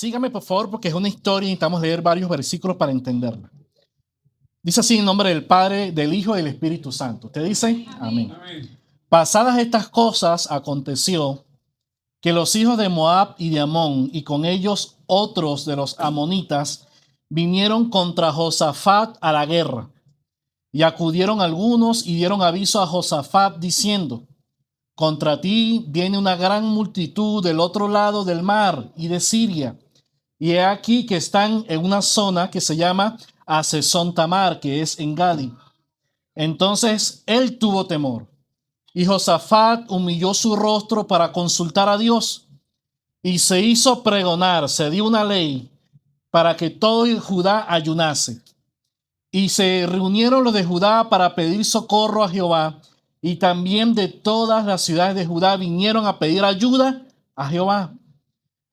Sígame por favor porque es una historia y necesitamos leer varios versículos para entenderla. Dice así en nombre del Padre, del Hijo y del Espíritu Santo. ¿Te dice? Amén. Amén. Pasadas estas cosas aconteció que los hijos de Moab y de Amón y con ellos otros de los amonitas vinieron contra Josafat a la guerra. Y acudieron algunos y dieron aviso a Josafat diciendo: contra ti viene una gran multitud del otro lado del mar y de Siria. Y he aquí que están en una zona que se llama Hasezón Tamar, que es en Gadi. Entonces él tuvo temor. Y Josafat humilló su rostro para consultar a Dios. Y se hizo pregonar, se dio una ley para que todo Judá ayunase. Y se reunieron los de Judá para pedir socorro a Jehová. Y también de todas las ciudades de Judá vinieron a pedir ayuda a Jehová.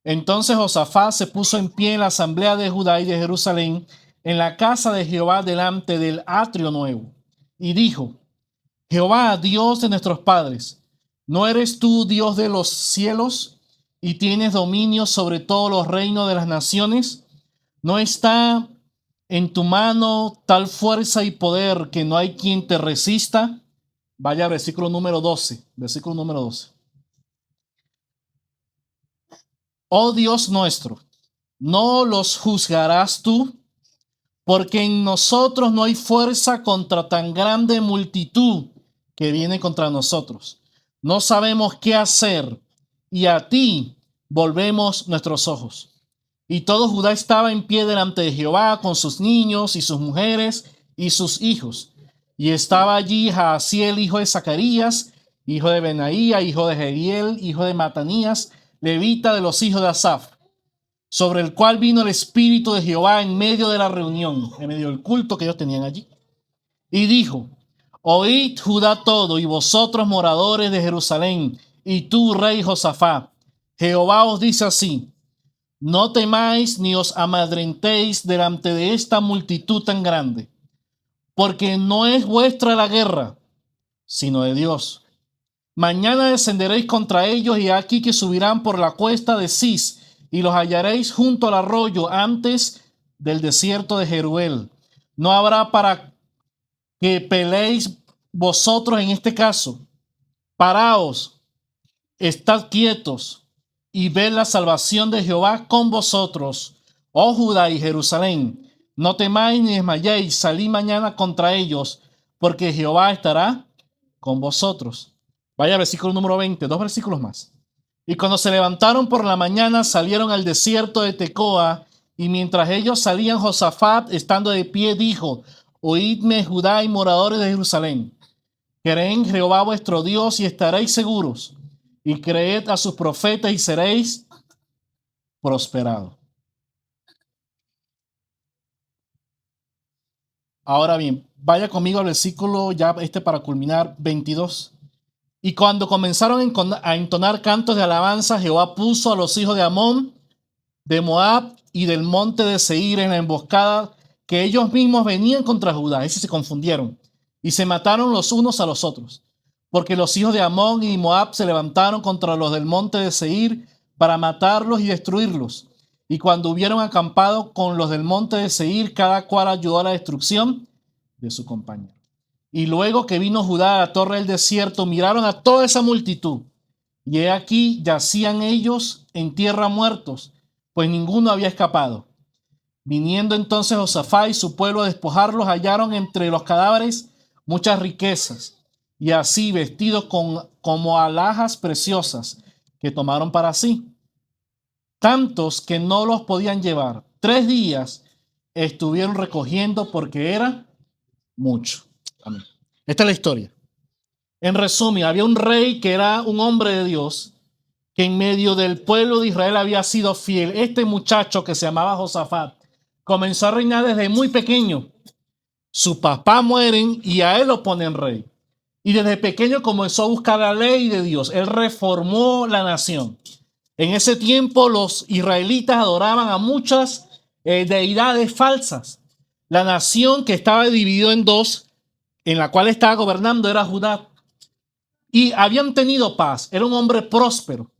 Entonces Josafat se puso en pie en la asamblea de Judá y de Jerusalén, en la casa de Jehová delante del atrio nuevo. Y dijo: Jehová, Dios de nuestros padres, ¿no eres tú Dios de los cielos y tienes dominio sobre todos los reinos de las naciones? ¿No está en tu mano tal fuerza y poder que no hay quien te resista? Vaya al versículo número 12. Versículo número 12. Oh Dios nuestro, ¿no los juzgarás tú? Porque en nosotros no hay fuerza contra tan grande multitud que viene contra nosotros. No sabemos qué hacer y a ti volvemos nuestros ojos. Y todo Judá estaba en pie delante de Jehová con sus niños y sus mujeres y sus hijos. Y estaba allí Jaasiel, hijo de Zacarías, hijo de Benaía, hijo de Jehiel, hijo de Matanías, levita de los hijos de Asaf, sobre el cual vino el Espíritu de Jehová en medio de la reunión, en medio del culto que ellos tenían allí. Y dijo: oíd Judá todo, y vosotros moradores de Jerusalén, y tú, rey Josafat, Jehová os dice así: no temáis ni os amedrentéis delante de esta multitud tan grande, porque no es vuestra la guerra, sino de Dios. Mañana descenderéis contra ellos, y aquí que subirán por la cuesta de Cis, y los hallaréis junto al arroyo antes del desierto de Jeruel. No habrá para que peleéis vosotros en este caso. Paraos, estad quietos, y ved la salvación de Jehová con vosotros, oh Judá y Jerusalén. No temáis ni desmayéis, salid mañana contra ellos, porque Jehová estará con vosotros. Vaya versículo número 20, dos versículos más. Y cuando se levantaron por la mañana, salieron al desierto de Tecoa, y mientras ellos salían, Josafat, estando de pie, dijo: oídme, Judá y moradores de Jerusalén. Creed en Jehová vuestro Dios y estaréis seguros, y creed a sus profetas y seréis prosperados. Ahora bien, vaya conmigo al versículo, ya para culminar, 22. Y cuando comenzaron a entonar cantos de alabanza, Jehová puso a los hijos de Amón, de Moab y del monte de Seir en la emboscada, que ellos mismos venían contra Judá. Es decir, se confundieron y se mataron los unos a los otros, porque los hijos de Amón y Moab se levantaron contra los del monte de Seir para matarlos y destruirlos. Y cuando hubieron acampado con los del monte de Seir, cada cual ayudó a la destrucción de su compañero. Y luego que vino Judá a la torre del desierto, miraron a toda esa multitud, y he aquí yacían ellos en tierra muertos, pues ninguno había escapado. Viniendo entonces Josafat y su pueblo a despojarlos, hallaron entre los cadáveres muchas riquezas, y así vestidos como alhajas preciosas que tomaron para sí, tantos que no los podían llevar. 3 días estuvieron recogiendo porque era mucho. Amén. Esta es la historia. En resumen, había un rey que era un hombre de Dios, que en medio del pueblo de Israel había sido fiel. Este muchacho que se llamaba Josafat comenzó a reinar desde muy pequeño. Su papá mueren y a él lo ponen rey. Y desde pequeño comenzó a buscar la ley de Dios. Él reformó la nación. En ese tiempo los israelitas adoraban a muchas deidades falsas. La nación que estaba dividida en dos, en la cual estaba gobernando, era Judá. Y habían tenido paz. Era un hombre próspero.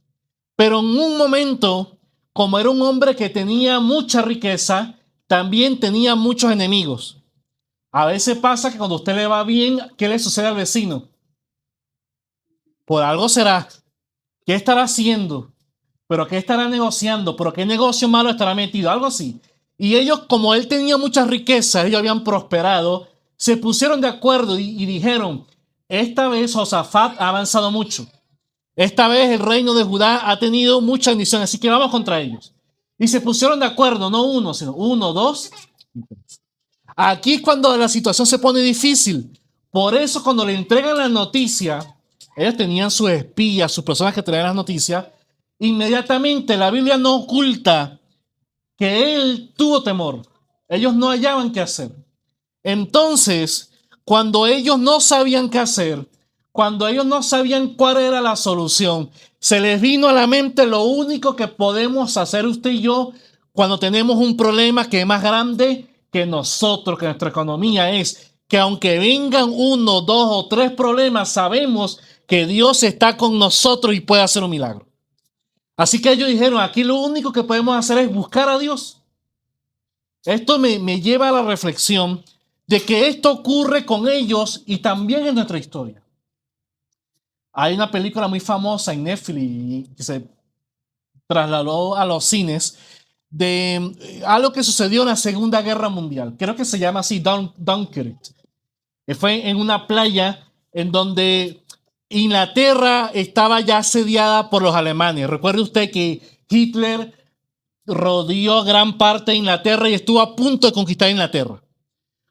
Pero en un momento como era un hombre que tenía mucha riqueza, también tenía muchos enemigos. A veces pasa que cuando a usted le va bien, ¿qué le sucede al vecino? Por algo será. ¿Qué estará haciendo? ¿Pero qué estará negociando? ¿Pero qué negocio malo estará metido? Algo así. Y ellos, como él tenía muchas riquezas, ellos habían prosperado, se pusieron de acuerdo y dijeron, esta vez Josafat ha avanzado mucho. Esta vez el reino de Judá ha tenido mucha bendición, así que vamos contra ellos. Y se pusieron de acuerdo, no uno, sino uno, dos y tres. Aquí es cuando la situación se pone difícil. Por eso cuando le entregan la noticia, ellos tenían sus espías, sus personas que traían las noticias, inmediatamente la Biblia no oculta que él tuvo temor. Ellos no hallaban qué hacer. Entonces, cuando ellos no sabían qué hacer, cuando ellos no sabían cuál era la solución, se les vino a la mente lo único que podemos hacer usted y yo cuando tenemos un problema que es más grande que nosotros, que nuestra economía, es que aunque vengan uno, dos o tres problemas, sabemos que Dios está con nosotros y puede hacer un milagro. Así que ellos dijeron, aquí lo único que podemos hacer es buscar a Dios. Esto me lleva a la reflexión de que esto ocurre con ellos y también en nuestra historia. Hay una película muy famosa en Netflix que se trasladó a los cines de algo que sucedió en la Segunda Guerra Mundial. Creo que se llama así Dunkirk. Fue en una playa en donde Inglaterra estaba ya asediada por los alemanes. Recuerde usted que Hitler rodeó gran parte de Inglaterra y estuvo a punto de conquistar Inglaterra.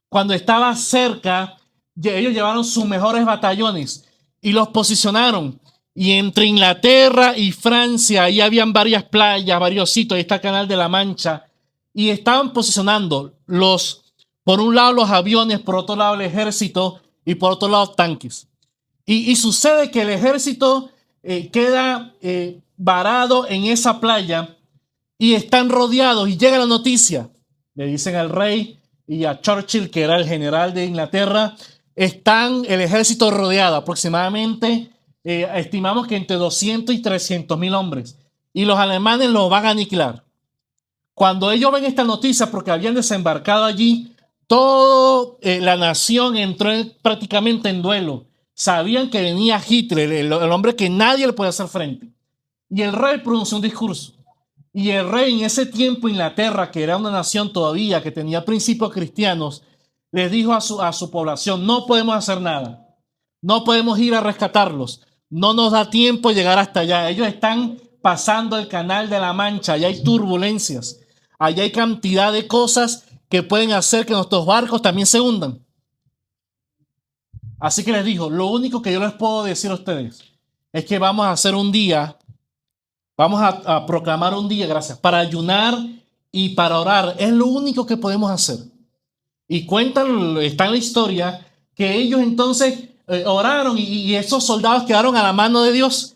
Cuando estaba cerca, ellos llevaron sus mejores batallones y los posicionaron. Y entre Inglaterra y Francia, ahí habían varias playas, varios sitios, ahí está el Canal de la Mancha, y estaban posicionando por un lado los aviones, por otro lado el ejército y por otro lado tanques. Y sucede que el ejército queda varado en esa playa y están rodeados y llega la noticia. Le dicen al rey y a Churchill, que era el general de Inglaterra, están el ejército rodeado, aproximadamente estimamos que entre 200 y 300 mil hombres, y los alemanes los van a aniquilar. Cuando ellos ven esta noticia, porque habían desembarcado allí, toda la nación entró prácticamente en duelo. Sabían que venía Hitler, el hombre que nadie le puede hacer frente. Y el rey pronunció un discurso. Y el rey en ese tiempo, Inglaterra, que era una nación todavía que tenía principios cristianos, les dijo a su población, no podemos hacer nada. No podemos ir a rescatarlos. No nos da tiempo llegar hasta allá. Ellos están pasando el Canal de la Mancha. Allá hay turbulencias. Allá hay cantidad de cosas que pueden hacer que nuestros barcos también se hundan. Así que les dijo, lo único que yo les puedo decir a ustedes es que vamos a hacer un día, vamos a proclamar un día, gracias, para ayunar y para orar. Es lo único que podemos hacer. Y cuentan, está en la historia, que ellos entonces oraron y esos soldados quedaron a la mano de Dios.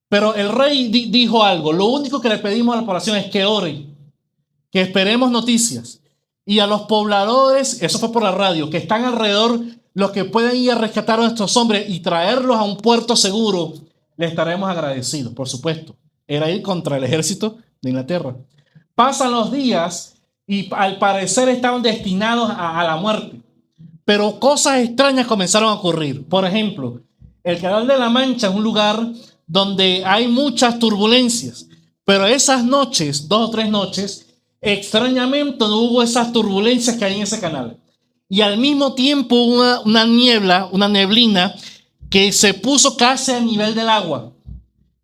Pero el rey dijo algo, lo único que le pedimos a la población es que oren, que esperemos noticias. Y a los pobladores, eso fue por la radio, que están alrededor, los que pueden ir a rescatar a nuestros hombres y traerlos a un puerto seguro, les estaremos agradecidos, por supuesto. Era ir contra el ejército de Inglaterra. Pasan los días y al parecer estaban destinados a la muerte. Pero cosas extrañas comenzaron a ocurrir. Por ejemplo, el Canal de la Mancha es un lugar donde hay muchas turbulencias. Pero esas noches, 2 o 3 noches, extrañamente no hubo esas turbulencias que hay en ese canal. Y al mismo tiempo una niebla, una neblina que se puso casi a nivel del agua.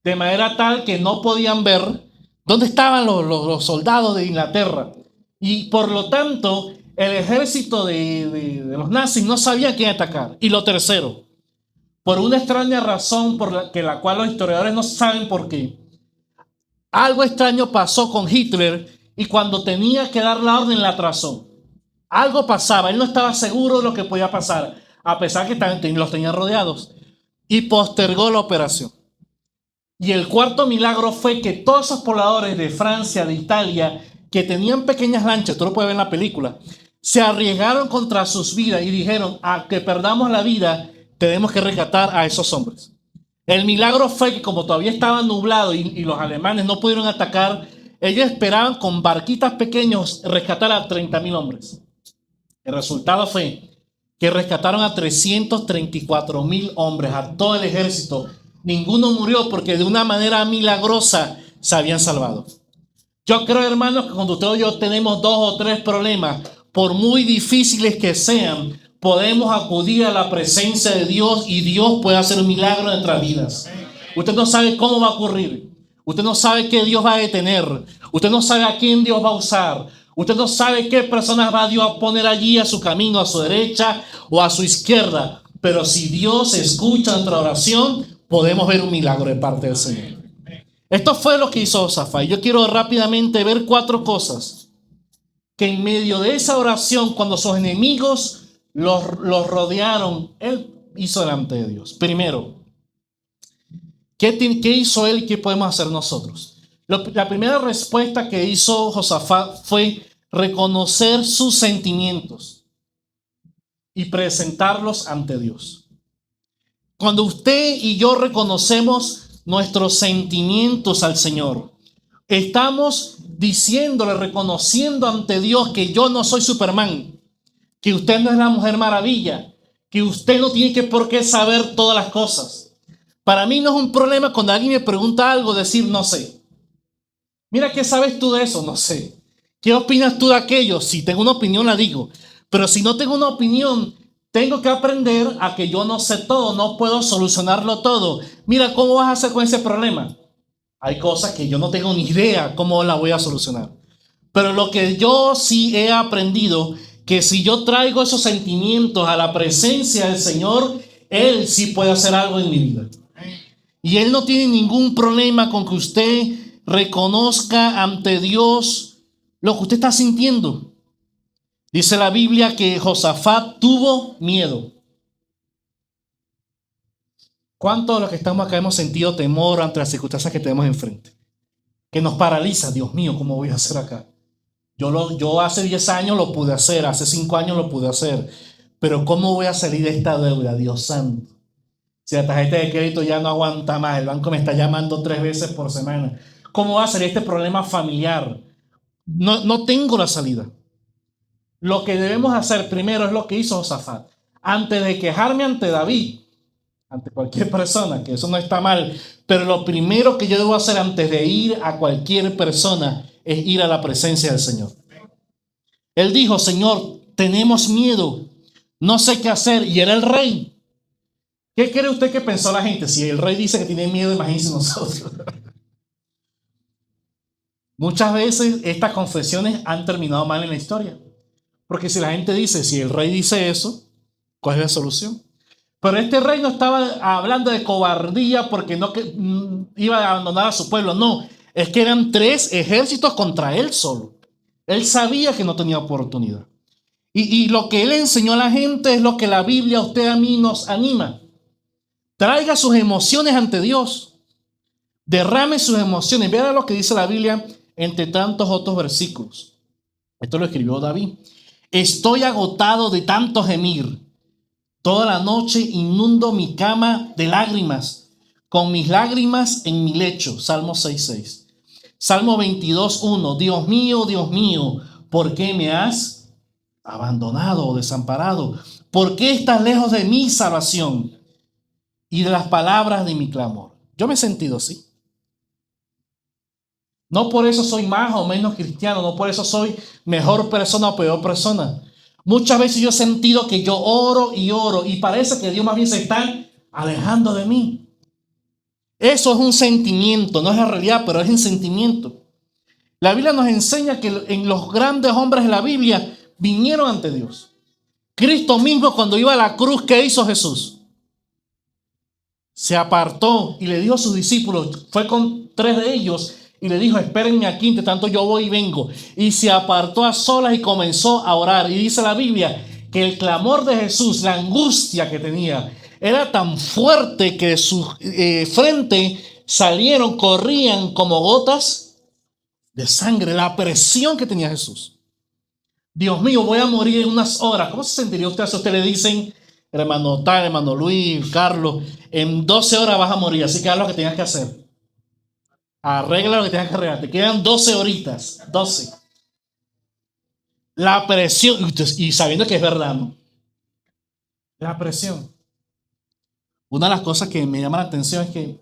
De manera tal que no podían ver dónde estaban los soldados de Inglaterra. Y por lo tanto, el ejército de los nazis no sabía quién atacar. Y lo tercero, por una extraña razón por la cual los historiadores no saben por qué, algo extraño pasó con Hitler y cuando tenía que dar la orden la atrasó. Algo pasaba, él no estaba seguro de lo que podía pasar, a pesar que también los tenían rodeados, y postergó la operación. Y el cuarto milagro fue que todos esos pobladores de Francia, de Italia, que tenían pequeñas lanchas, tú lo puedes ver en la película, se arriesgaron contra sus vidas y dijeron, a que perdamos la vida, tenemos que rescatar a esos hombres. El milagro fue que como todavía estaba nublado y los alemanes no pudieron atacar, Ellos esperaban con barquitas pequeños rescatar a 30.000 hombres. El resultado fue que rescataron a 334.000 hombres, a todo el ejército. Ninguno murió porque de una manera milagrosa se habían salvado. Yo creo, hermanos, que cuando usted y yo tenemos 2 o 3 problemas, por muy difíciles que sean, podemos acudir a la presencia de Dios y Dios puede hacer un milagro en nuestras vidas. Usted no sabe cómo va a ocurrir. Usted no sabe qué Dios va a detener. Usted no sabe a quién Dios va a usar. Usted no sabe qué personas va Dios a poner allí a su camino, a su derecha o a su izquierda. Pero si Dios escucha nuestra oración, podemos ver un milagro de parte del Señor. Esto fue lo que hizo Josafat. Yo quiero rápidamente ver 4 cosas que en medio de esa oración, cuando sus enemigos los rodearon, él hizo delante de Dios. Primero, ¿qué hizo él y qué podemos hacer nosotros? La primera respuesta que hizo Josafat fue reconocer sus sentimientos y presentarlos ante Dios. Cuando usted y yo reconocemos nuestros sentimientos al Señor, estamos diciéndole, reconociendo ante Dios que yo no soy Superman, que usted no es la Mujer Maravilla, que usted no tiene que por qué saber todas las cosas. Para mí no es un problema cuando alguien me pregunta algo decir no sé. Mira, ¿qué sabes tú de eso? No sé. ¿Qué opinas tú de aquello? Si tengo una opinión la digo. Pero si no tengo una opinión, tengo que aprender a que yo no sé todo, no puedo solucionarlo todo. Mira, ¿cómo vas a hacer con ese problema? Hay cosas que yo no tengo ni idea cómo la voy a solucionar. Pero lo que yo sí he aprendido, que si yo traigo esos sentimientos a la presencia del Señor, Él sí puede hacer algo en mi vida. Y Él no tiene ningún problema con que usted reconozca ante Dios lo que usted está sintiendo. Dice la Biblia que Josafat tuvo miedo. ¿Cuántos de los que estamos acá hemos sentido temor ante las circunstancias que tenemos enfrente? Que nos paraliza. Dios mío, ¿cómo voy a hacer acá? Yo hace 10 años lo pude hacer, hace 5 años lo pude hacer. Pero ¿cómo voy a salir de esta deuda? Dios santo. Si la tarjeta de crédito ya no aguanta más, el banco me está llamando 3 veces por semana. ¿Cómo va a salir este problema familiar? No tengo la salida. Lo que debemos hacer primero es lo que hizo Josafat. Antes de quejarme ante David, ante cualquier persona, que eso no está mal, pero lo primero que yo debo hacer antes de ir a cualquier persona es ir a la presencia del Señor. Él dijo, Señor, tenemos miedo, no sé qué hacer, y era el rey. ¿Qué cree usted que pensó la gente? Si el rey dice que tiene miedo, imagínense nosotros. Muchas veces estas confesiones han terminado mal en la historia. Porque si la gente dice, si el rey dice eso, ¿cuál es la solución? Pero este rey no estaba hablando de cobardía porque iba a abandonar a su pueblo. No, es que eran 3 ejércitos contra él solo. Él sabía que no tenía oportunidad. Y lo que él enseñó a la gente es lo que la Biblia a usted, a mí, nos anima. Traiga sus emociones ante Dios. Derrame sus emociones. Vea lo que dice la Biblia entre tantos otros versículos. Esto lo escribió David. Estoy agotado de tanto gemir. Toda la noche inundo mi cama de lágrimas, con mis lágrimas en mi lecho. Salmo 6:6. Salmo 22:1. Dios mío, ¿por qué me has abandonado o desamparado? ¿Por qué estás lejos de mi salvación y de las palabras de mi clamor? Yo me he sentido así. No por eso soy más o menos cristiano, no por eso soy mejor persona o peor persona. Muchas veces yo he sentido que yo oro y parece que Dios más bien se está alejando de mí. Eso es un sentimiento, no es la realidad, pero es un sentimiento. La Biblia nos enseña que en los grandes hombres de la Biblia vinieron ante Dios. Cristo mismo cuando iba a la cruz, ¿qué hizo Jesús? Se apartó y le dijo a sus discípulos, fue con 3 de ellos y le dijo, espérenme aquí, entre tanto yo voy y vengo. Y se apartó a solas y comenzó a orar. Y dice la Biblia que el clamor de Jesús, la angustia que tenía, era tan fuerte que de su frente corrían como gotas de sangre. La presión que tenía Jesús. Dios mío, voy a morir en unas horas. ¿Cómo se sentiría usted si a usted le dicen, hermano tal, hermano Luis, Carlos, en 12 horas vas a morir, así que haz lo que tengas que hacer? Arregla lo que tengas que arreglar. Te quedan 12 horitas. 12. La presión, y sabiendo que es verdad, ¿no? La presión. Una de las cosas que me llama la atención es que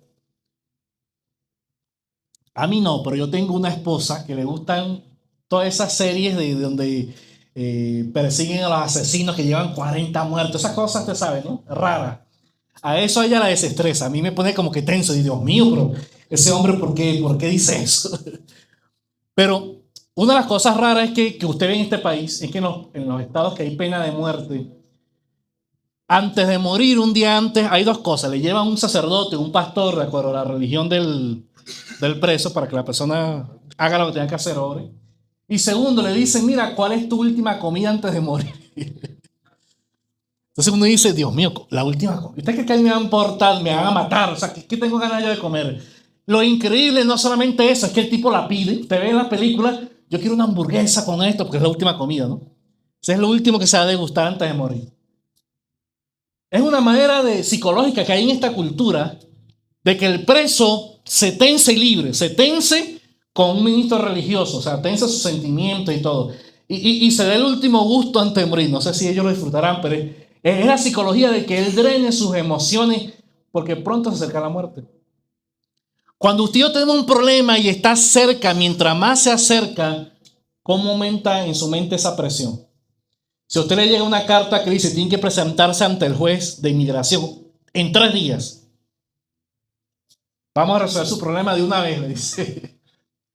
a mí no, pero yo tengo una esposa que le gustan todas esas series de donde persiguen a los asesinos que llevan 40 muertos. Esas cosas, te sabes, ¿no? Raras. A eso a ella la desestresa. A mí me pone como que tenso. Y Dios mío, pero ese hombre, ¿por qué dice eso? Pero una de las cosas raras es que usted ve en este país es que en los estados que hay pena de muerte, antes de morir, un día antes, hay dos cosas. Le llevan un sacerdote, un pastor, de acuerdo a la religión del preso, para que la persona haga lo que tenga que hacer, ore. Y segundo, le dicen, mira, ¿cuál es tu última comida antes de morir? Entonces uno dice, Dios mío, la última comida. ¿Usted cree que me van a importar, me van a matar? O sea, ¿qué tengo ganas yo de comer? Lo increíble no solamente eso, es que el tipo la pide. Usted ve en la película, yo quiero una hamburguesa con esto, porque es la última comida, ¿no? Eso es lo último que se va a degustar antes de morir. Es una manera psicológica que hay en esta cultura de que el preso se tense libre, se tense con un ministro religioso, o sea, tense sus sentimientos y todo. Y se dé el último gusto antes de morir. No sé si ellos lo disfrutarán, pero es la psicología de que él drene sus emociones porque pronto se acerca la muerte. Cuando usted y yo tenemos un problema y está cerca, mientras más se acerca, ¿cómo aumenta en su mente esa presión? Si a usted le llega una carta que dice tiene que presentarse ante el juez de inmigración en 3 días, vamos a resolver su problema de una vez, le dice.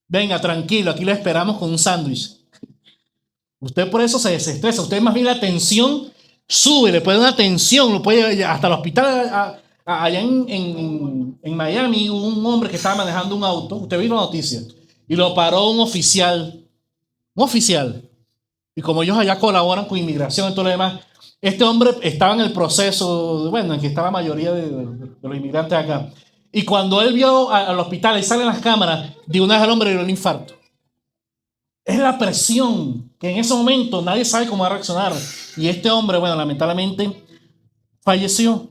Venga, tranquilo, aquí lo esperamos con un sándwich. Usted por eso se desestresa. Usted más bien la tensión sube, le puede dar una tensión, lo puede hasta el hospital. Allá en Miami hubo un hombre que estaba manejando un auto, usted vio la noticia, y lo paró un oficial. Un oficial. Y como ellos allá colaboran con inmigración y todo lo demás, este hombre estaba en el proceso, bueno, en que está la mayoría de los inmigrantes acá. Y cuando él vio al hospital y salen las cámaras, de una vez al hombre le dio un infarto. Es la presión que en ese momento nadie sabe cómo va a reaccionar. Y este hombre, bueno, lamentablemente falleció.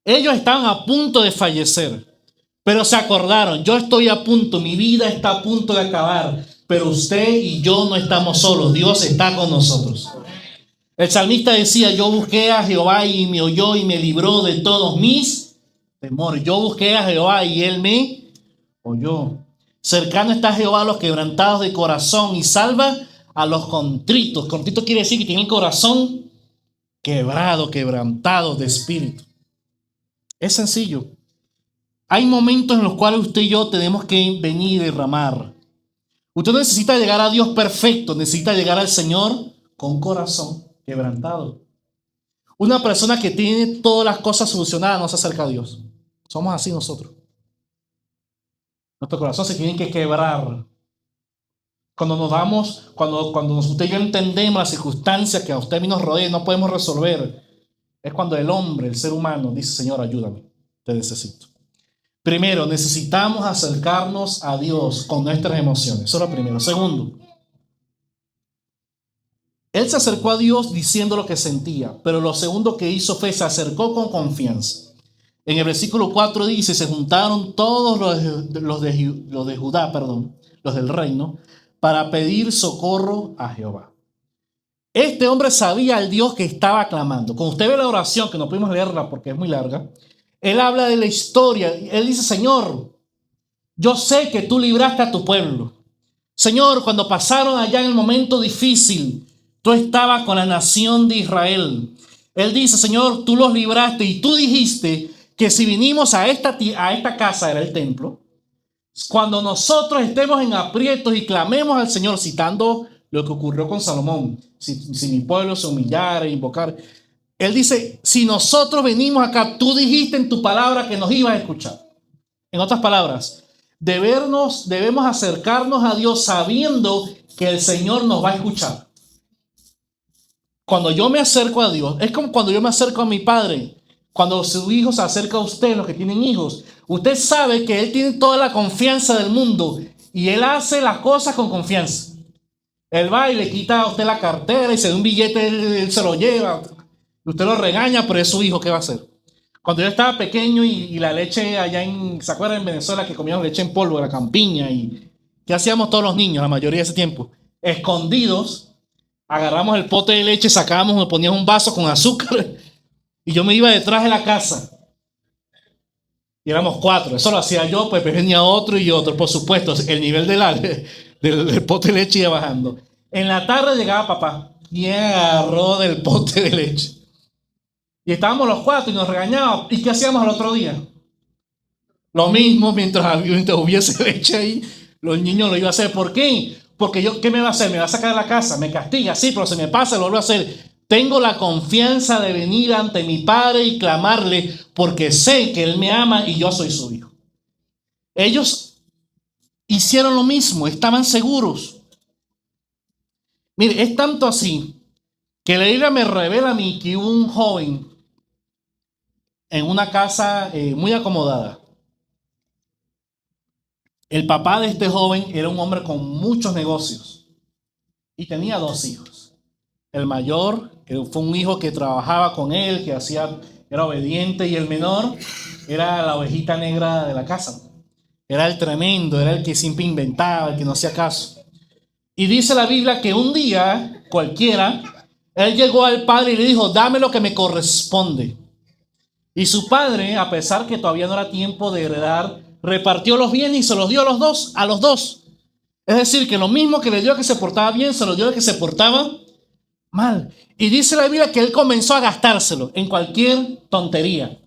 Ellos estaban a punto de fallecer, pero se acordaron, yo estoy a punto, mi vida está a punto de acabar, pero usted y yo no estamos solos, Dios está con nosotros. El salmista decía, yo busqué a Jehová y me oyó y me libró de todos mis temores. Yo busqué a Jehová y él me oyó. Cercano está Jehová a los quebrantados de corazón y salva a los contritos. Contrito quiere decir que tiene el corazón quebrado, quebrantado de espíritu. Es sencillo. Hay momentos en los cuales usted y yo tenemos que venir y derramar. Usted no necesita llegar a Dios perfecto, necesita llegar al Señor con corazón quebrantado. Una persona que tiene todas las cosas solucionadas no se acerca a Dios. Somos así nosotros. Nuestro corazón se tiene que quebrar. Cuando nos damos, cuando usted y yo entendemos las circunstancias que a usted y nos rodean y no podemos resolver, es cuando el hombre, el ser humano, dice, Señor, ayúdame, te necesito. Primero, necesitamos acercarnos a Dios con nuestras emociones. Eso es lo primero. Segundo, él se acercó a Dios diciendo lo que sentía, pero lo segundo que hizo fue se acercó con confianza. En el versículo 4 dice, se juntaron todos los de Judá, los del reino, para pedir socorro a Jehová. Este hombre sabía al Dios que estaba clamando. Cuando usted ve la oración, que no pudimos leerla porque es muy larga, él habla de la historia. Él dice, Señor, yo sé que tú libraste a tu pueblo. Señor, cuando pasaron allá en el momento difícil, tú estabas con la nación de Israel. Él dice, Señor, tú los libraste y tú dijiste que si vinimos a esta casa, era el templo, cuando nosotros estemos en aprietos y clamemos al Señor, citando lo que ocurrió con Salomón, si mi pueblo se humillara, invocar. Él dice, si nosotros venimos acá, tú dijiste en tu palabra que nos ibas a escuchar. En otras palabras, debemos acercarnos a Dios sabiendo que el Señor nos va a escuchar. Cuando yo me acerco a Dios, es como cuando yo me acerco a mi padre. Cuando su hijo se acerca a usted, los que tienen hijos, usted sabe que él tiene toda la confianza del mundo y él hace las cosas con confianza. Él va y le quita a usted la cartera y se da un billete, él se lo lleva. Usted lo regaña, pero es su hijo, ¿qué va a hacer? Cuando yo estaba pequeño y la leche allá ¿se acuerdan en Venezuela que comíamos leche en polvo de la campiña? ¿Y qué hacíamos todos los niños la mayoría de ese tiempo? Escondidos, agarramos el pote de leche, sacábamos, me poníamos un vaso con azúcar y yo me iba detrás de la casa. Y éramos 4, eso lo hacía yo, pues venía otro y otro, por supuesto, el nivel del pote de leche iba bajando. En la tarde llegaba papá y agarró del pote de leche. Y estábamos los 4 y nos regañábamos. ¿Y qué hacíamos al otro día? Lo mismo mientras hubiese leche ahí, los niños lo iban a hacer. ¿Por qué? Porque ¿qué me va a hacer? ¿Me va a sacar de la casa? ¿Me castiga? Sí, pero se me pasa, lo vuelvo a hacer. Tengo la confianza de venir ante mi padre y clamarle porque sé que él me ama y yo soy su hijo. Ellos hicieron lo mismo, estaban seguros. Mire, es tanto así que la Biblia me revela a mí que hubo un joven en una casa muy acomodada. El papá de este joven era un hombre con muchos negocios y tenía 2 hijos. El mayor fue un hijo que trabajaba con él, que era obediente, y el menor era la ovejita negra de la casa. Era el tremendo, era el que siempre inventaba, el que no hacía caso. Y dice la Biblia que un día cualquiera, él llegó al padre y le dijo, dame lo que me corresponde. Y su padre, a pesar que todavía no era tiempo de heredar, repartió los bienes y se los dio a los dos. Es decir, que lo mismo que le dio al que se portaba bien, se lo dio al que se portaba mal. Y dice la Biblia que él comenzó a gastárselo en cualquier tontería.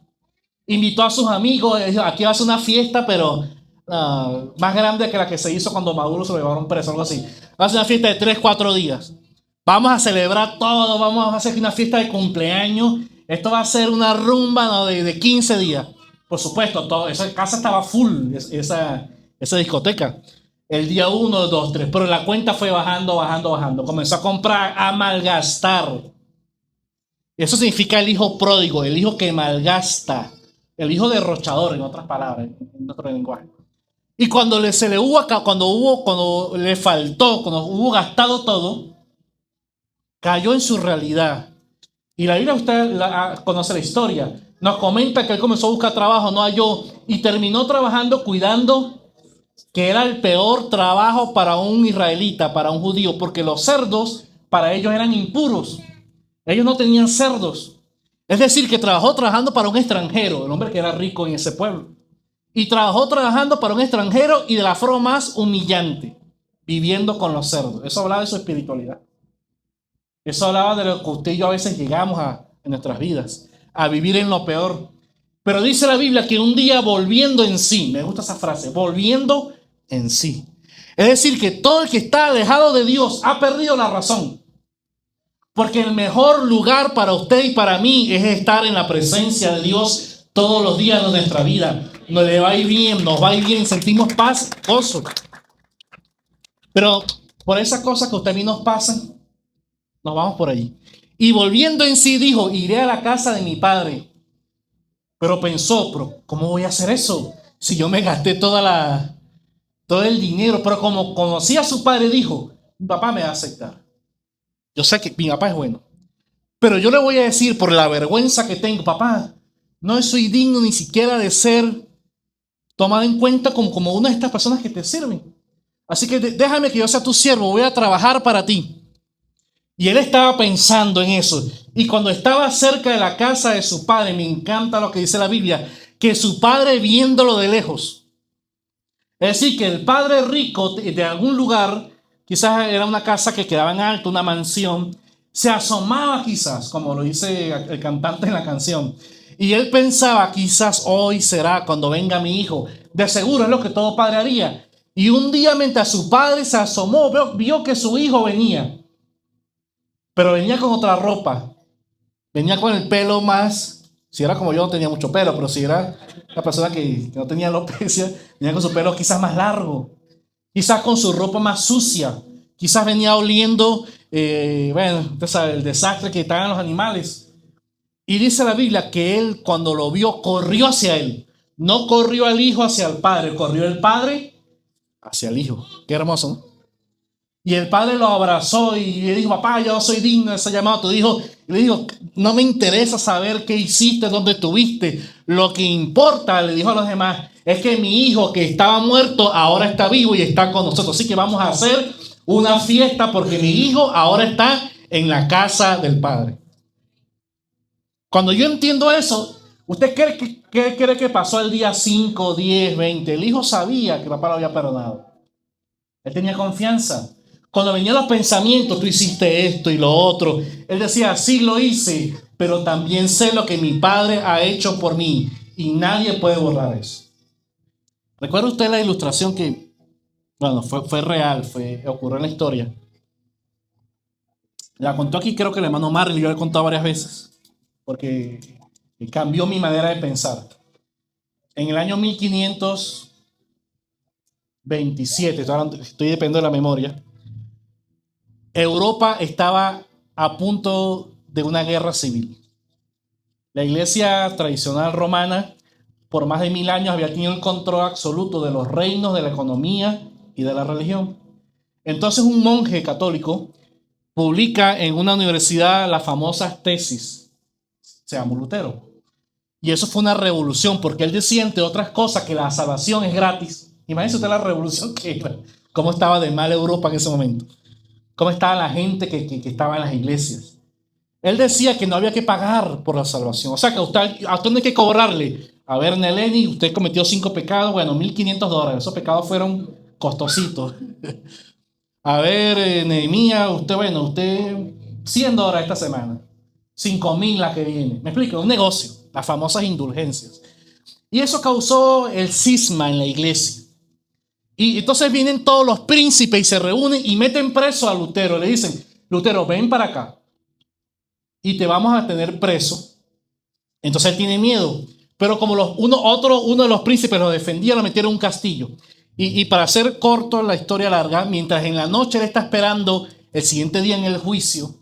Invitó a sus amigos, dijo, aquí va a ser una fiesta, pero más grande que la que se hizo cuando Maduro se lo llevaron preso, algo así. Va a ser una fiesta de 3, 4 días. Vamos a celebrar todo, vamos a hacer una fiesta de cumpleaños. Esto va a ser una rumba de 15 días. Por supuesto, esa casa estaba full, esa discoteca. El día 1, 2, 3. Pero la cuenta fue bajando, bajando, bajando. Comenzó a comprar, a malgastar. Eso significa el hijo pródigo, el hijo que malgasta. El hijo derrochador, en otras palabras, en otro lenguaje. Y cuando le faltó, cuando hubo gastado todo, cayó en su realidad. Y la Biblia, usted conoce la historia. Nos comenta que él comenzó a buscar trabajo, no halló, y terminó trabajando cuidando, que era el peor trabajo para un israelita, para un judío, porque los cerdos para ellos eran impuros. Ellos no tenían cerdos. Es decir, que trabajando para un extranjero, el hombre que era rico en ese pueblo. Y trabajó trabajando para un extranjero y de la forma más humillante, viviendo con los cerdos. Eso hablaba de su espiritualidad. Eso hablaba de lo que usted y yo a veces llegamos en nuestras vidas, a vivir en lo peor. Pero dice la Biblia que un día volviendo en sí, me gusta esa frase, volviendo en sí. Es decir, que todo el que está alejado de Dios ha perdido la razón. Porque el mejor lugar para usted y para mí es estar en la presencia de Dios todos los días de nuestra vida. Nos va a ir bien, nos va a ir bien, sentimos paz, gozo. Pero por esas cosas que a usted a mí nos pasan, nos vamos por allí. Y volviendo en sí dijo, iré a la casa de mi padre. Pero pensó, pero ¿cómo voy a hacer eso? Si yo me gasté todo el dinero. Pero como conocía a su padre, dijo, mi papá me va a aceptar. Yo sé que mi papá es bueno. Pero yo le voy a decir, por la vergüenza que tengo, papá, no soy digno ni siquiera de ser tomado en cuenta como una de estas personas que te sirven. Así que déjame que yo sea tu siervo, voy a trabajar para ti. Y él estaba pensando en eso. Y cuando estaba cerca de la casa de su padre, me encanta lo que dice la Biblia, que su padre viéndolo de lejos. Es decir, que el padre rico de algún lugar, quizás era una casa que quedaba en alto, una mansión, se asomaba quizás, como lo dice el cantante en la canción. Y él pensaba, quizás hoy será cuando venga mi hijo. De seguro es lo que todo padre haría. Y un día mientras su padre se asomó, vio que su hijo venía. Pero venía con otra ropa. Venía con el pelo más, si era como yo no tenía mucho pelo, pero si era la persona que no tenía alopecia, venía con su pelo quizás más largo, quizás con su ropa más sucia, quizás venía oliendo, usted sabe, el desastre que estaban los animales. Y dice la Biblia que él cuando lo vio corrió hacia él. No corrió al hijo hacia el padre, corrió el padre hacia el hijo. Qué hermoso, ¿no? Y el padre lo abrazó y le dijo, papá, yo soy digno de ese llamado a tu hijo. Y le dijo, no me interesa saber qué hiciste, dónde estuviste. Lo que importa, le dijo a los demás, es que mi hijo que estaba muerto ahora está vivo y está con nosotros. Así que vamos a hacer una fiesta porque mi hijo ahora está en la casa del padre. Cuando yo entiendo eso, ¿usted cree que pasó el día 5, 10, 20? El hijo sabía que papá lo había perdonado. Él tenía confianza. Cuando venían los pensamientos, tú hiciste esto y lo otro, él decía, sí lo hice, pero también sé lo que mi padre ha hecho por mí y nadie puede borrar eso. ¿Recuerda usted la ilustración que, bueno, fue real, ocurrió en la historia? La contó aquí, creo que el hermano Marley, yo la he contado varias veces, porque cambió mi manera de pensar. En el año 1527, estoy dependiendo de la memoria, Europa estaba a punto de una guerra civil. La iglesia tradicional romana, por más de 1000 años, había tenido el control absoluto de los reinos, de la economía y de la religión. Entonces un monje católico publica en una universidad las famosas tesis, se llama Lutero. Y eso fue una revolución, porque él decía, entre otras cosas, que la salvación es gratis. Imagínense usted la revolución que era, cómo estaba de mal Europa en ese momento, cómo estaba la gente que estaba en las iglesias. Él decía que no había que pagar por la salvación. O sea, que a usted no hay que cobrarle. A ver, Neleni, usted cometió 5 pecados, bueno, $1,500. Esos pecados fueron costositos. A ver, Nehemías, usted $100 esta semana. 5,000 la que viene. Me explico, un negocio, las famosas indulgencias. Y eso causó el cisma en la iglesia. Y entonces vienen todos los príncipes y se reúnen y meten preso a Lutero. Le dicen, Lutero, ven para acá y te vamos a tener preso. Entonces él tiene miedo. Pero como uno de los príncipes lo defendía, lo metieron en un castillo. Y para hacer corto la historia larga, mientras en la noche él está esperando el siguiente día en el juicio,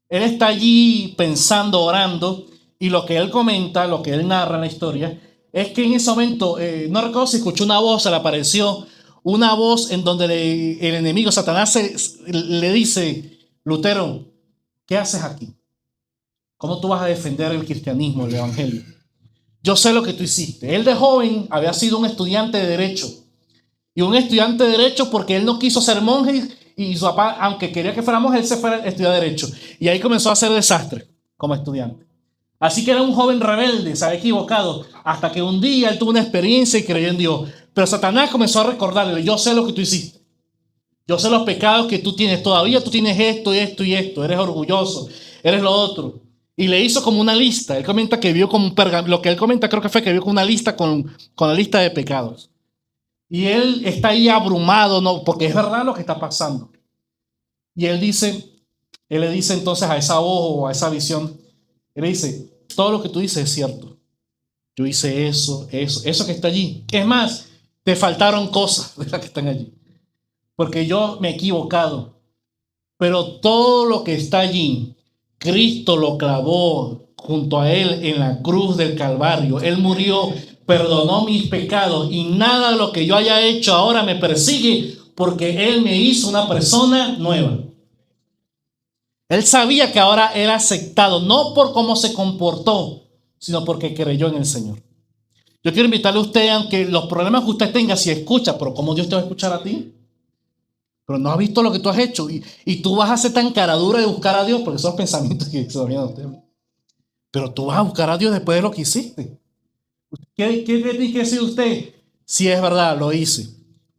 él está allí pensando, orando, y lo que él comenta, lo que él narra en la historia, es que en ese momento, no recuerdo si escuchó una voz, se le apareció una voz en donde el enemigo, Satanás, le dice, Lutero, ¿qué haces aquí? ¿Cómo tú vas a defender el cristianismo, el evangelio? Yo sé lo que tú hiciste. Él de joven había sido un estudiante de derecho. Y un estudiante de derecho porque él no quiso ser monje y su papá, aunque quería que fuéramos, él se fuera a estudiar derecho. Y ahí comenzó a hacer desastre como estudiante. Así que era un joven rebelde, se había equivocado, hasta que un día él tuvo una experiencia y creyó en Dios. Pero Satanás comenzó a recordarle, yo sé lo que tú hiciste. Yo sé los pecados que tú tienes. Todavía tú tienes esto y esto y esto. Eres orgulloso, eres lo otro. Y le hizo como una lista. Él comenta que vio como un pergamino. Lo que él comenta creo que fue que vio como una lista con la lista de pecados. Y él está ahí abrumado, ¿no? Porque es verdad lo que está pasando. Y él le dice entonces a esa voz o a esa visión, él le dice, todo lo que tú dices es cierto. Yo hice eso que está allí. Es más, te faltaron cosas de las que están allí. Porque yo me he equivocado. Pero todo lo que está allí, Cristo lo clavó junto a él en la cruz del Calvario. Él murió, perdonó mis pecados y nada de lo que yo haya hecho ahora me persigue porque él me hizo una persona nueva. Él sabía que ahora era aceptado, no por cómo se comportó, sino porque creyó en el Señor. Yo quiero invitarle a usted, aunque los problemas que usted tenga, si escucha, pero ¿cómo Dios te va a escuchar a ti? Pero no has visto lo que tú has hecho y tú vas a ser tan cara dura de buscar a Dios, porque esos pensamientos que se vienen a usted. Pero tú vas a buscar a Dios después de lo que hiciste. ¿Qué tiene que decir usted? Si es verdad, lo hice,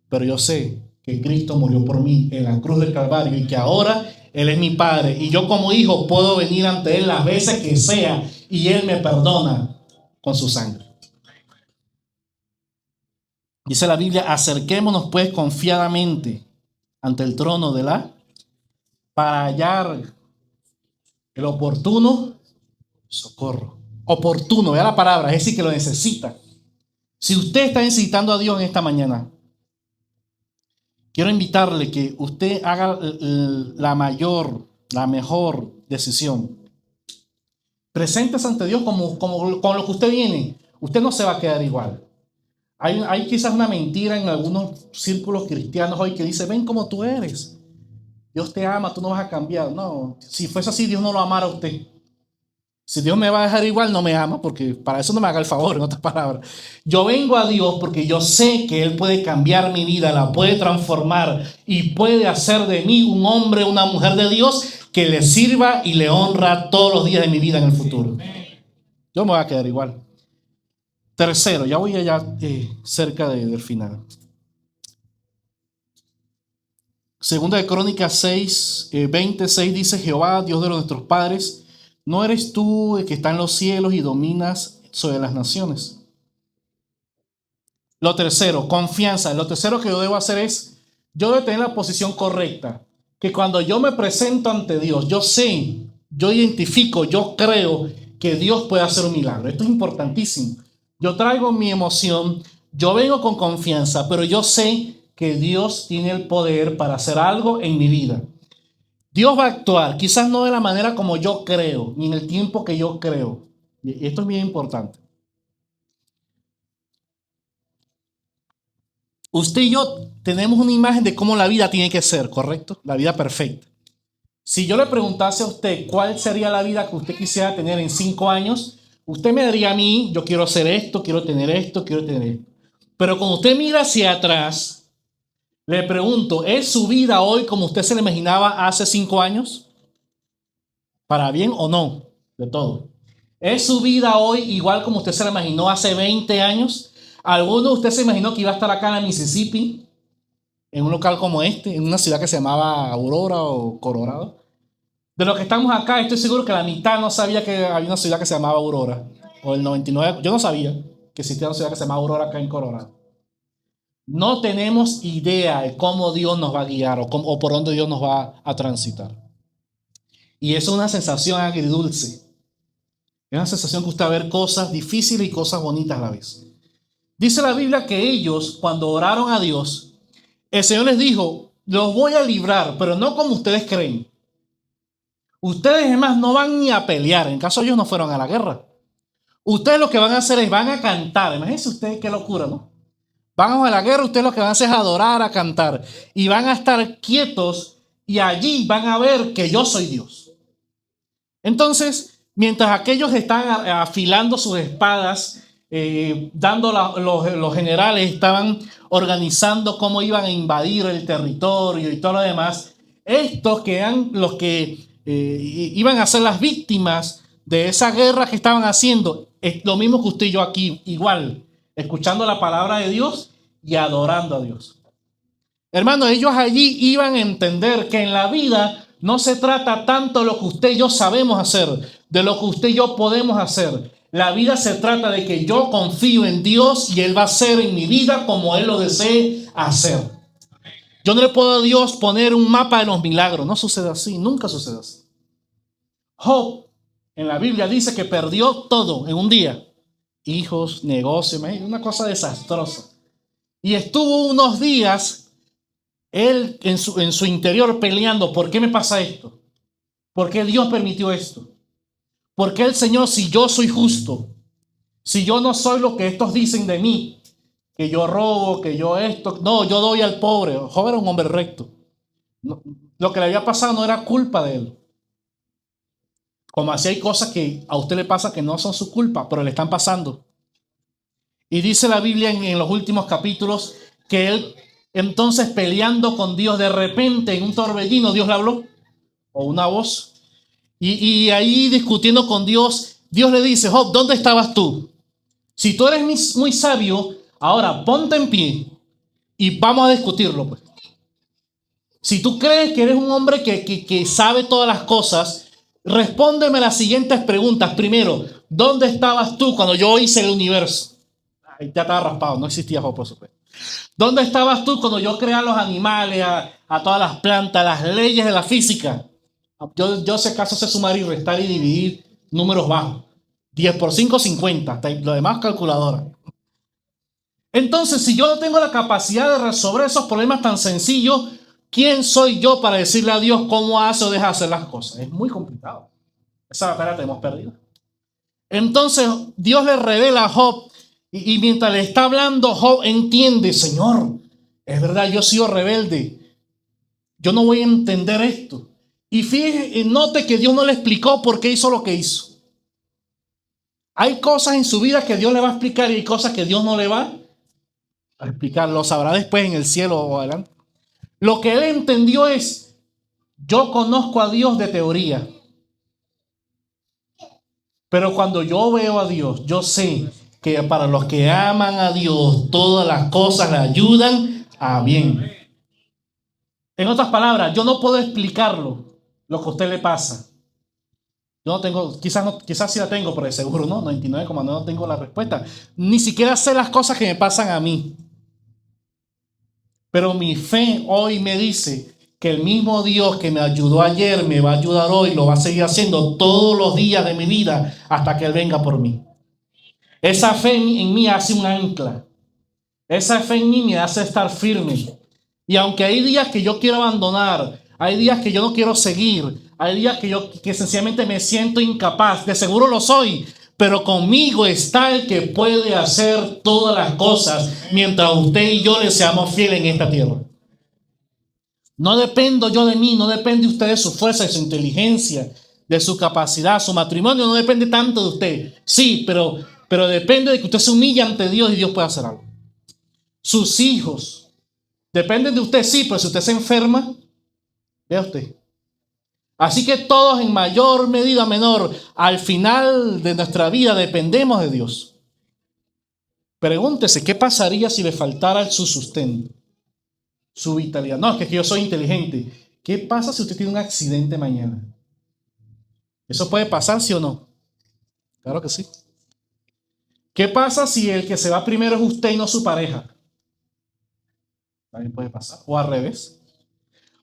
pero yo sé que Cristo murió por mí en la cruz del Calvario y que ahora Él es mi Padre y yo como hijo puedo venir ante Él las veces que sea y Él me perdona con su sangre. Dice la Biblia, acerquémonos pues confiadamente ante el trono de para hallar el oportuno socorro. Oportuno, vea la palabra, es decir, que lo necesita. Si usted está necesitando a Dios en esta mañana, quiero invitarle que usted haga la mejor decisión. Preséntese ante Dios como con lo que usted viene. Usted no se va a quedar igual. Hay quizás una mentira en algunos círculos cristianos hoy que dice, ven como tú eres. Dios te ama, tú no vas a cambiar. No, si fuese así, Dios no lo amara a usted. Si Dios me va a dejar igual, no me ama, porque para eso no me haga el favor, en otras palabras. Yo vengo a Dios porque yo sé que Él puede cambiar mi vida, la puede transformar y puede hacer de mí un hombre, una mujer de Dios que le sirva y le honra todos los días de mi vida en el futuro. Yo me voy a quedar igual. Tercero, ya voy allá cerca del final. Segunda de Crónicas 6, 26 dice: Jehová, Dios de nuestros padres, ¿no eres tú el que está en los cielos y dominas sobre las naciones? Lo tercero, confianza. Lo tercero que yo debo hacer es, yo debo tener la posición correcta. Que cuando yo me presento ante Dios, yo sé, yo identifico, yo creo que Dios puede hacer un milagro. Esto es importantísimo. Yo traigo mi emoción, yo vengo con confianza, pero yo sé que Dios tiene el poder para hacer algo en mi vida. Dios va a actuar, quizás no de la manera como yo creo, ni en el tiempo que yo creo. Y esto es bien importante. Usted y yo tenemos una imagen de cómo la vida tiene que ser, ¿correcto? La vida perfecta. Si yo le preguntase a usted cuál sería la vida que usted quisiera tener en 5 años, usted me diría a mí: yo quiero hacer esto, quiero tener esto, quiero tener esto. Pero cuando usted mira hacia atrás, le pregunto, ¿es su vida hoy como usted se la imaginaba hace 5 años? ¿Para bien o no? De todo. ¿Es su vida hoy igual como usted se la imaginó hace 20 años? ¿Alguno de usted se imaginó que iba a estar acá en la Mississippi, en un local como este, en una ciudad que se llamaba Aurora o Colorado? De los que estamos acá, estoy seguro que la mitad no sabía que había una ciudad que se llamaba Aurora. O el 99%, yo no sabía que existía una ciudad que se llamaba Aurora acá en Colorado. No tenemos idea de cómo Dios nos va a guiar o por dónde Dios nos va a transitar. Y eso es una sensación agridulce. Es una sensación que usted va a ver cosas difíciles y cosas bonitas a la vez. Dice la Biblia que ellos, cuando oraron a Dios, el Señor les dijo: los voy a librar, pero no como ustedes creen. Ustedes, además, no van ni a pelear. En caso ellos no fueron a la guerra. Ustedes lo que van a hacer es, van a cantar. Imagínense ustedes qué locura, ¿no? Van a la guerra, ustedes lo que van a hacer es adorar, a cantar. Y van a estar quietos y allí van a ver que yo soy Dios. Entonces, mientras aquellos están afilando sus espadas, los generales estaban organizando cómo iban a invadir el territorio y todo lo demás, estos que eran los que iban a ser las víctimas de esa guerra que estaban haciendo, es lo mismo que usted y yo aquí, igual, escuchando la palabra de Dios y adorando a Dios. Hermano, ellos allí iban a entender que en la vida no se trata tanto de lo que usted y yo sabemos hacer, de lo que usted y yo podemos hacer. La vida se trata de que yo confío en Dios y Él va a hacer en mi vida como Él lo desee hacer. Yo no le puedo a Dios poner un mapa de los milagros. No sucede así, nunca sucede así. Job en la Biblia dice que perdió todo en un día. Hijos, negocios, una cosa desastrosa. Y estuvo unos días él en su interior peleando: ¿por qué me pasa esto? ¿Por qué Dios permitió esto? ¿Por qué el Señor, si yo soy justo, si yo no soy lo que estos dicen de mí, que yo robo, que yo esto, no, yo doy al pobre? Job era un hombre recto. No, lo que le había pasado no era culpa de él. Como así hay cosas que a usted le pasa que no son su culpa, pero le están pasando. Y dice la Biblia en los últimos capítulos que él, entonces, peleando con Dios, de repente en un torbellino Dios le habló, o una voz, y ahí discutiendo con Dios, Dios le dice: Job, ¿dónde estabas tú? Si tú eres muy sabio, ahora ponte en pie y vamos a discutirlo, pues. Si tú crees que eres un hombre que sabe todas las cosas, respóndeme las siguientes preguntas. Primero, ¿dónde estabas tú cuando yo hice el universo? Ahí ya estaba raspado, no existía Job, por supuesto. ¿Dónde estabas tú cuando yo creé a los animales, a todas las plantas, las leyes de la física? Yo sé acaso sé sumar y restar y dividir números bajos. 10 por 5, 50. Lo demás, calculadora. Entonces, si yo no tengo la capacidad de resolver esos problemas tan sencillos, ¿quién soy yo para decirle a Dios cómo hace o deja hacer las cosas? Es muy complicado. Esa batalla la tenemos perdida. Entonces, Dios le revela a Job. Y mientras le está hablando, Job entiende: Señor, es verdad, yo he sido rebelde. yo no voy a entender esto. Y fíjese, note que Dios no le explicó por qué hizo lo que hizo. Hay cosas en su vida que Dios le va a explicar y hay cosas que Dios no le va a explicar. Lo sabrá después en el cielo o adelante. Lo que él entendió es, yo conozco a Dios de teoría. Pero cuando yo veo a Dios, yo sé que para los que aman a Dios, todas las cosas le ayudan a bien. En otras palabras, yo no puedo explicarlo, lo que a usted le pasa. Yo no tengo, quizás sí la tengo, pero de seguro no, 99,9 no tengo la respuesta. Ni siquiera sé las cosas que me pasan a mí. Pero mi fe hoy me dice que el mismo Dios que me ayudó ayer me va a ayudar hoy, lo va a seguir haciendo todos los días de mi vida hasta que Él venga por mí. Esa fe en mí hace un ancla. Esa fe en mí me hace estar firme. Y aunque hay días que yo quiero abandonar, hay días que yo no quiero seguir, hay días que sencillamente me siento incapaz, de seguro lo soy, pero conmigo está el que puede hacer todas las cosas mientras usted y yo le seamos fieles en esta tierra. No dependo yo de mí, no depende usted de su fuerza, de su inteligencia, de su capacidad. Su matrimonio no depende tanto de usted. Sí, pero depende de que usted se humille ante Dios y Dios pueda hacer algo. Sus hijos dependen de usted, sí, pero si usted se enferma, vea usted. Así que todos en mayor medida, menor, al final de nuestra vida dependemos de Dios. Pregúntese, ¿qué pasaría si le faltara su sustento? Su vitalidad. No, es que yo soy inteligente. ¿Qué pasa si usted tiene un accidente mañana? ¿Eso puede pasar, sí o no? Claro que sí. ¿Qué pasa si el que se va primero es usted y no su pareja? También puede pasar. O al revés.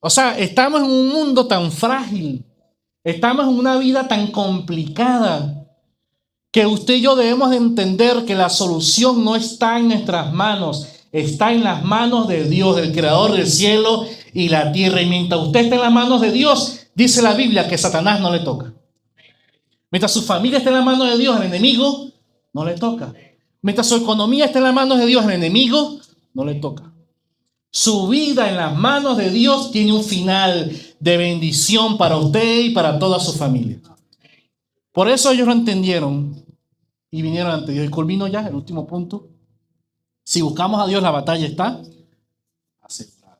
O sea, estamos en un mundo tan frágil. Estamos en una vida tan complicada que usted y yo debemos de entender que la solución no está en nuestras manos. Está en las manos de Dios, el creador del cielo y la tierra. Y mientras usted esté en las manos de Dios, dice la Biblia que Satanás no le toca. Mientras su familia esté en las manos de Dios, el enemigo no le toca. Mientras su economía esté en las manos de Dios, el enemigo no le toca. Su vida en las manos de Dios tiene un final de bendición para usted y para toda su familia. Por eso ellos lo entendieron y vinieron ante Dios. Y culmino ya, el último punto. Si buscamos a Dios, la batalla está asegurada.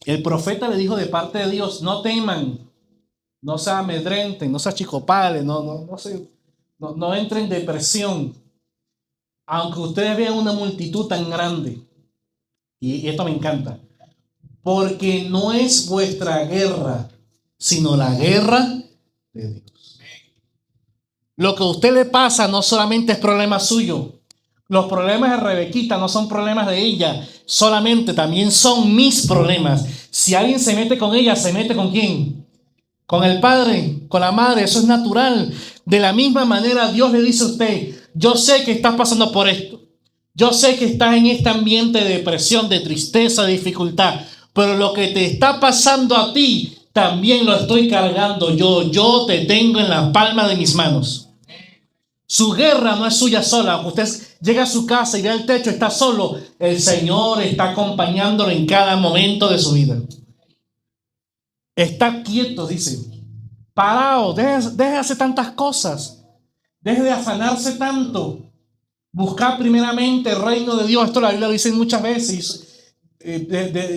El profeta le dijo de parte de Dios, no teman, no se amedrenten, no se achicopalen, no entren en depresión. Aunque ustedes vean una multitud tan grande, y esto me encanta, porque no es vuestra guerra, sino la guerra de Dios. Lo que a usted le pasa no solamente es problema suyo. Los problemas de Rebequita no son problemas de ella, solamente también son mis problemas. Si alguien se mete con ella, ¿se mete con quién? Con el padre, con la madre, eso es natural. De la misma manera Dios le dice a usted, yo sé que estás pasando por esto. Yo sé que estás en este ambiente de depresión, de tristeza, de dificultad. Pero lo que te está pasando a ti, también lo estoy cargando yo. Yo te tengo en la palma de mis manos. Su guerra no es suya sola. Usted llega a su casa y ve el techo, está solo. El Señor está acompañándolo en cada momento de su vida. Está quieto, dice. Parado, deje de hacer tantas cosas. Deje de afanarse tanto. Buscar primeramente el reino de Dios. Esto la Biblia lo dice muchas veces.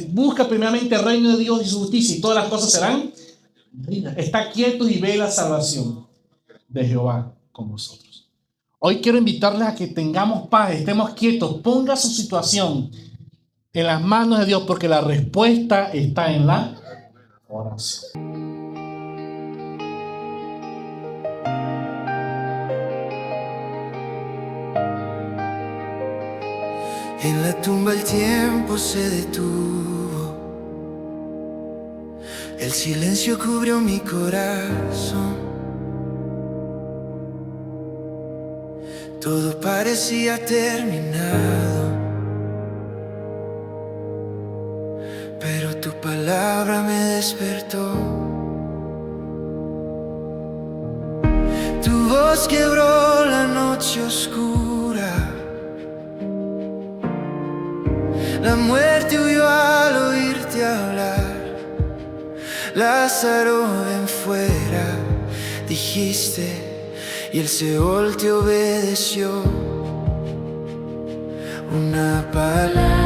Busca primeramente el reino de Dios y su justicia y todas las cosas serán. Está quieto y ve la salvación de Jehová con vosotros. Hoy quiero invitarles a que tengamos paz, estemos quietos, ponga su situación en las manos de Dios porque la respuesta está en la oración. En la tumba el tiempo se detuvo, el silencio cubrió mi corazón. Todo parecía terminado, pero tu palabra me despertó. Tu voz quebró la noche oscura, la muerte huyó al oído. Lázaro, ven fuera, dijiste, y el Seol te obedeció. Una palabra